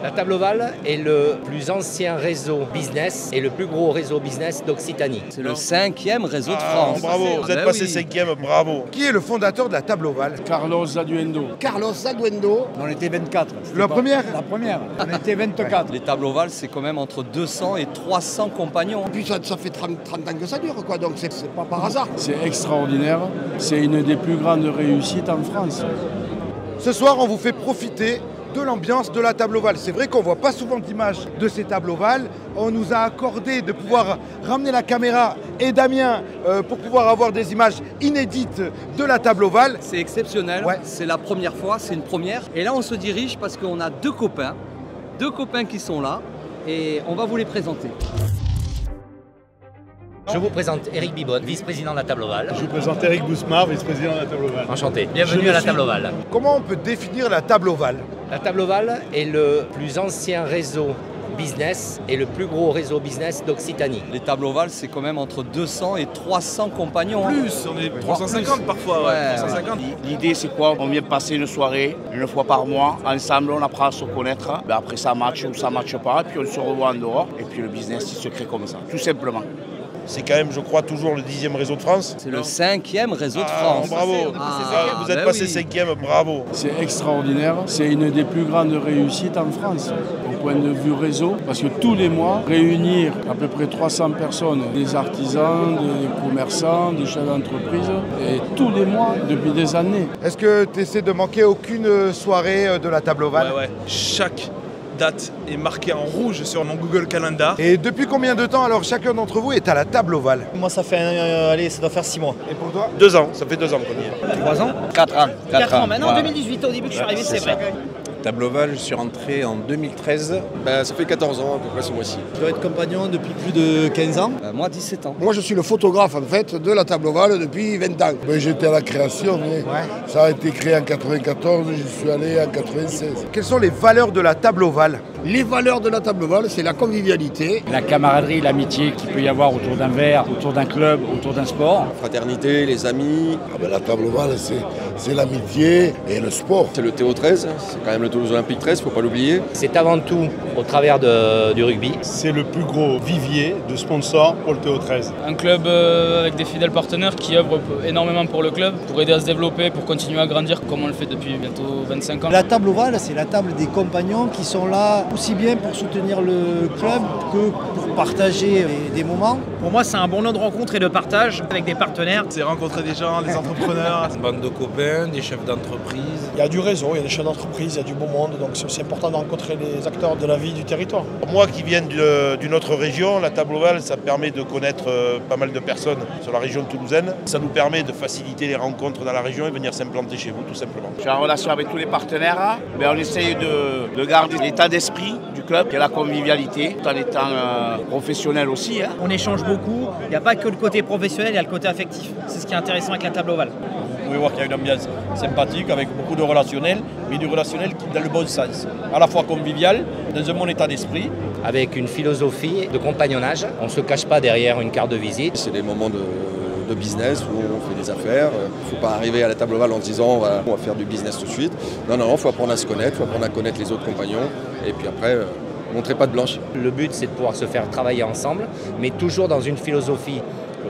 La Table Ovale est le plus ancien réseau business et le plus gros réseau business d'Occitanie. C'est le 5e réseau de France. Bravo, vous êtes passé 5e, bravo. Qui est le fondateur de la Table Ovale? Carlos Zaduendo. Carlos Zaduendo. On était 24. La première? La première. On était 24. Les tables ovales, c'est quand même entre 200 et 300 compagnons. Et puis ça fait 30 ans que ça dure, quoi, donc c'est pas par hasard. C'est extraordinaire. C'est une des plus grandes réussites en France. Ce soir, on vous fait profiter de l'ambiance de la Table Ovale. C'est vrai qu'on ne voit pas souvent d'images de ces tables ovales. On nous a accordé de pouvoir ramener la caméra et Damien pour pouvoir avoir des images inédites de la Table Ovale. C'est exceptionnel, Ouais. C'est la première fois, c'est une première. Et là, on se dirige parce qu'on a deux copains qui sont là et on va vous les présenter. Je vous présente Eric Bibonne, vice-président de la Table Ovale. Je vous présente Eric Bousmar, vice-président de la Table Ovale. Enchanté. Bienvenue à la Table Ovale. Comment on peut définir la Table Ovale? La Table Ovale est le plus ancien réseau business et le plus gros réseau business d'Occitanie. Les tables ovales, c'est quand même entre 200 et 300 compagnons. Plus, on est 350 parfois. Ouais, 350. L'idée, c'est quoi? On vient passer une soirée, une fois par mois, ensemble, on apprend à se connaître. Ben après, ça match ou ça matche pas, et puis on se revoit en dehors, et puis le business, il se crée comme ça, tout simplement. C'est quand même, je crois, toujours le 10e réseau de France. C'est le 5e réseau de France. Bravo. Vous êtes passé 5e, bravo. C'est extraordinaire. C'est une des plus grandes réussites en France au point de vue réseau. Parce que tous les mois, réunir à peu près 300 personnes, des artisans, des commerçants, des chefs d'entreprise, et tous les mois, depuis des années. Est-ce que tu essaies de manquer aucune soirée de la Table Ovale? Ouais. Chaque date est marquée en rouge sur mon Google Calendar. Et depuis combien de temps alors chacun d'entre vous est à la Table Ovale? Moi, ça fait, allez, ça doit faire 6 mois. Et pour toi? 2 ans, ça fait 2 ans qu'on y est. 3 ans 4 ans. 4 ans. Maintenant, en 2018, au début que je suis arrivé, c'est vrai. Table Ovale, je suis rentré en 2013. Ça fait 14 ans à peu près ce mois-ci. Je dois être compagnon depuis plus de 15 ans. Moi, 17 ans. Moi, je suis le photographe, en fait, de la Table Ovale depuis 20 ans. J'étais à la création, mais ça a été créé en 94, j'y suis allé en 96. Quelles sont les valeurs de la Table Ovale? Les valeurs de la Table Ovale, c'est la convivialité. La camaraderie, l'amitié qu'il peut y avoir autour d'un verre, autour d'un club, autour d'un sport. Fraternité, les amis, La Table Ovale, c'est l'amitié et le sport. c'est le TO13, c'est quand même le Toulouse Olympique 13, faut pas l'oublier. C'est avant tout au travers du rugby. C'est le plus gros vivier de sponsors pour le TO13. Un club avec des fidèles partenaires qui œuvrent énormément pour le club, pour aider à se développer, pour continuer à grandir comme on le fait depuis bientôt 25 ans. La Table Ovale, c'est la table des compagnons qui sont là aussi bien pour soutenir le club que pour partager des moments. Pour moi, c'est un bon lieu de rencontre et de partage avec des partenaires. C'est rencontrer des gens, des entrepreneurs. Une bande de copains, des chefs d'entreprise. Il y a du réseau, il y a des chefs d'entreprise, il y a du beau monde, donc c'est aussi important de rencontrer les acteurs de la vie du territoire. Moi qui viens d'une autre région, la Table Ovale, ça permet de connaître pas mal de personnes sur la région toulousaine. Ça nous permet de faciliter les rencontres dans la région et venir s'implanter chez vous, tout simplement. Je suis en relation avec tous les partenaires, mais on essaye de garder l'état d'esprit du club, qui est la convivialité, tout en étant professionnel aussi. On échange beaucoup. Il n'y a pas que le côté professionnel, il y a le côté affectif. C'est ce qui est intéressant avec la Table Ovale. Vous pouvez voir qu'il y a une ambiance sympathique avec beaucoup de relationnel, mais du relationnel qui dans le bon sens. À la fois convivial, dans un bon état d'esprit. Avec une philosophie de compagnonnage. On ne se cache pas derrière une carte de visite. C'est des moments de business où on fait des affaires. Il ne faut pas arriver à la Table Ovale en se disant on va faire du business tout de suite. Non, il faut apprendre à se connaître, il faut apprendre à connaître les autres compagnons. Et puis après, montrer pas de blanche. Le but, c'est de pouvoir se faire travailler ensemble, mais toujours dans une philosophie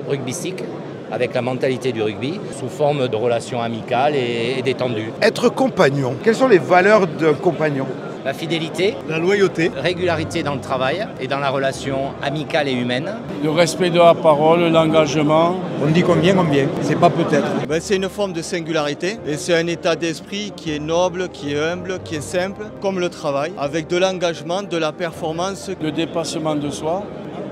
rugbystique, avec la mentalité du rugby, sous forme de relations amicales et détendues. Être compagnon, quelles sont les valeurs d'un compagnon? La fidélité, La loyauté. régularité dans le travail et dans la relation amicale et humaine. Le respect de la parole, l'engagement. On dit combien, c'est pas peut-être. C'est une forme de singularité et c'est un état d'esprit qui est noble, qui est humble, qui est simple, comme le travail, avec de l'engagement, de la performance. Le dépassement de soi.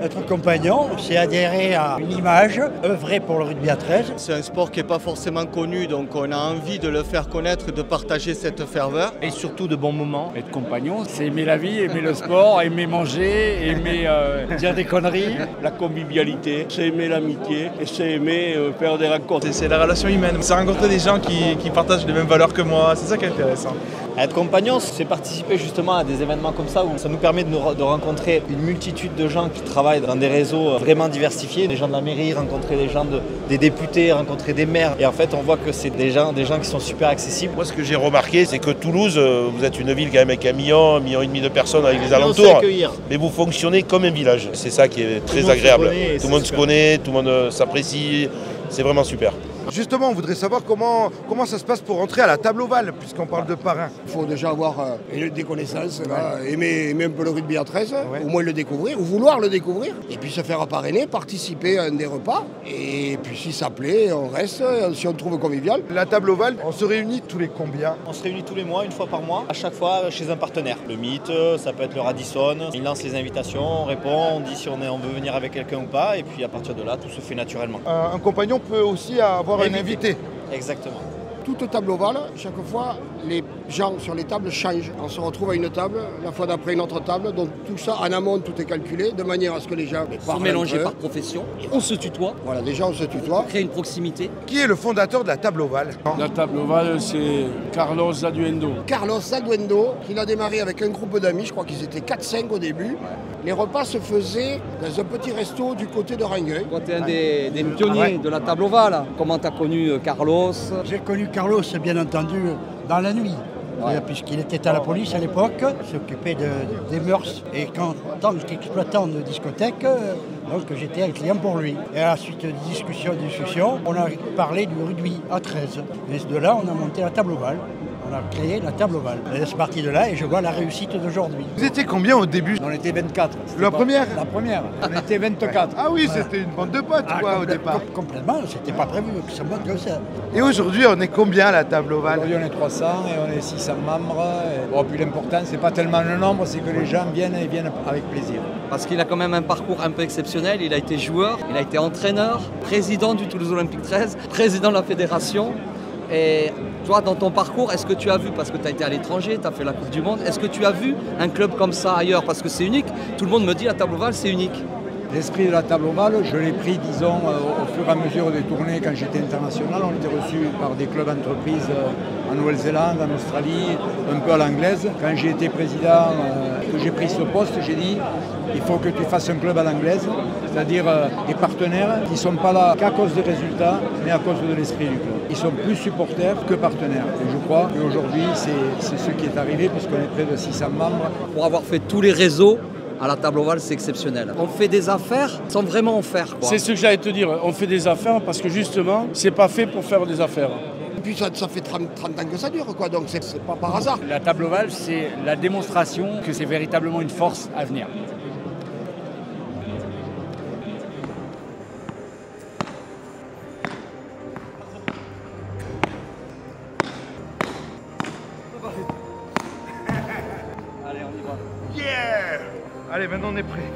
Être compagnon, c'est adhérer à une image, œuvrer pour le rugby à 13. C'est un sport qui n'est pas forcément connu, donc on a envie de le faire connaître, de partager cette ferveur. Et surtout de bons moments. Être compagnon, c'est aimer la vie, aimer le sport, aimer manger, aimer dire des conneries. La convivialité, c'est aimer l'amitié et c'est aimer faire des rencontres. C'est la relation humaine. C'est rencontrer des gens qui partagent les mêmes valeurs que moi. C'est ça qui est intéressant. Être compagnon, c'est participer justement à des événements comme ça où ça nous permet de rencontrer une multitude de gens qui travaillent dans des réseaux vraiment diversifiés. Des gens de la mairie, rencontrer des gens des députés, rencontrer des maires. Et en fait, on voit que c'est des gens qui sont super accessibles. Moi, ce que j'ai remarqué, c'est que Toulouse, vous êtes une ville quand même avec 1,5 million de personnes avec les alentours. Mais vous fonctionnez comme un village. C'est ça qui est très agréable. Tout le monde se connaît, tout le monde s'apprécie. C'est vraiment super. Justement, on voudrait savoir comment ça se passe pour rentrer à la table ovale, puisqu'on parle de parrain. Il faut déjà avoir des connaissances, aimer un peu le rugby à 13, au moins le découvrir, ou vouloir le découvrir, et puis se faire parrainer, participer à un des repas, et puis si ça plaît, on reste, si on trouve convivial. La table ovale, on se réunit tous les combien? On se réunit tous les mois, une fois par mois, à chaque fois chez un partenaire. Le Mythe, ça peut être le Radisson, il lance les invitations, on répond, on dit si on veut venir avec quelqu'un ou pas, et puis à partir de là, tout se fait naturellement. Un compagnon peut aussi avoir un invité. Exactement. Toute table ovale, chaque fois, les gens sur les tables changent. On se retrouve à une table, la fois d'après une autre table, donc tout ça en amont, tout est calculé, de manière à ce que les gens sont mélangés par profession. On se tutoie. Voilà, déjà on se tutoie. Créer une proximité. Qui est le fondateur de la table ovale? La table ovale, c'est Carlos Zaduendo. Carlos Zaduendo, qui a démarré avec un groupe d'amis, je crois qu'ils étaient 4-5 au début. Les repas se faisaient dans un petit resto du côté de Rangueil. Toi, tu es un des pionniers de la table ovale. Comment tu as connu Carlos? J'ai connu Carlos, bien entendu, dans la nuit. Puisqu'il était à la police à l'époque, s'occupait des mœurs. Et en tant qu'exploitant de discothèque, donc j'étais un client pour lui. Et à la suite de discussion, on a parlé du rugby à 13. Et de là, on a monté la table ovale. On a créé la table ovale. C'est parti de là et je vois la réussite d'aujourd'hui. Vous étiez combien au début? On était 24. La première? La première. On était 24. Ah oui, voilà. C'était une bande de potes au départ. Complètement, c'était pas prévu que ça monte comme ça. Et aujourd'hui, on est combien à la table ovale? Aujourd'hui, on est 300 et on est 600 membres. Bon, puis l'important, c'est pas tellement le nombre, c'est que les gens viennent et viennent avec plaisir. Parce qu'il a quand même un parcours un peu exceptionnel. Il a été joueur, il a été entraîneur, président du Toulouse Olympique 13, président de la fédération. Et toi, dans ton parcours, est-ce que tu as vu, parce que tu as été à l'étranger, tu as fait la Coupe du Monde, est-ce que tu as vu un club comme ça ailleurs? Parce que c'est unique. Tout le monde me dit la table ovale, c'est unique. L'esprit de la table ovale, je l'ai pris, disons, au fur et à mesure des tournées quand j'étais international. On était reçus par des clubs entreprises en Nouvelle-Zélande, en Australie, un peu à l'anglaise. Quand j'ai été président, que j'ai pris ce poste, j'ai dit il faut que tu fasses un club à l'anglaise, c'est-à-dire des partenaires qui ne sont pas là qu'à cause des résultats, mais à cause de l'esprit du club. Ils sont plus supporters que partenaires. Et je crois qu'aujourd'hui, c'est ce qui est arrivé, puisqu'on est près de 600 membres. Pour avoir fait tous les réseaux, à la table ovale, c'est exceptionnel. On fait des affaires sans vraiment en faire. C'est ce que j'allais te dire. On fait des affaires parce que justement, c'est pas fait pour faire des affaires. Et puis ça fait 30 ans que ça dure, quoi, donc c'est pas par hasard. La table ovale, c'est la démonstration que c'est véritablement une force à venir. Allez, on y va. Yeah! Allez, maintenant on est prêt.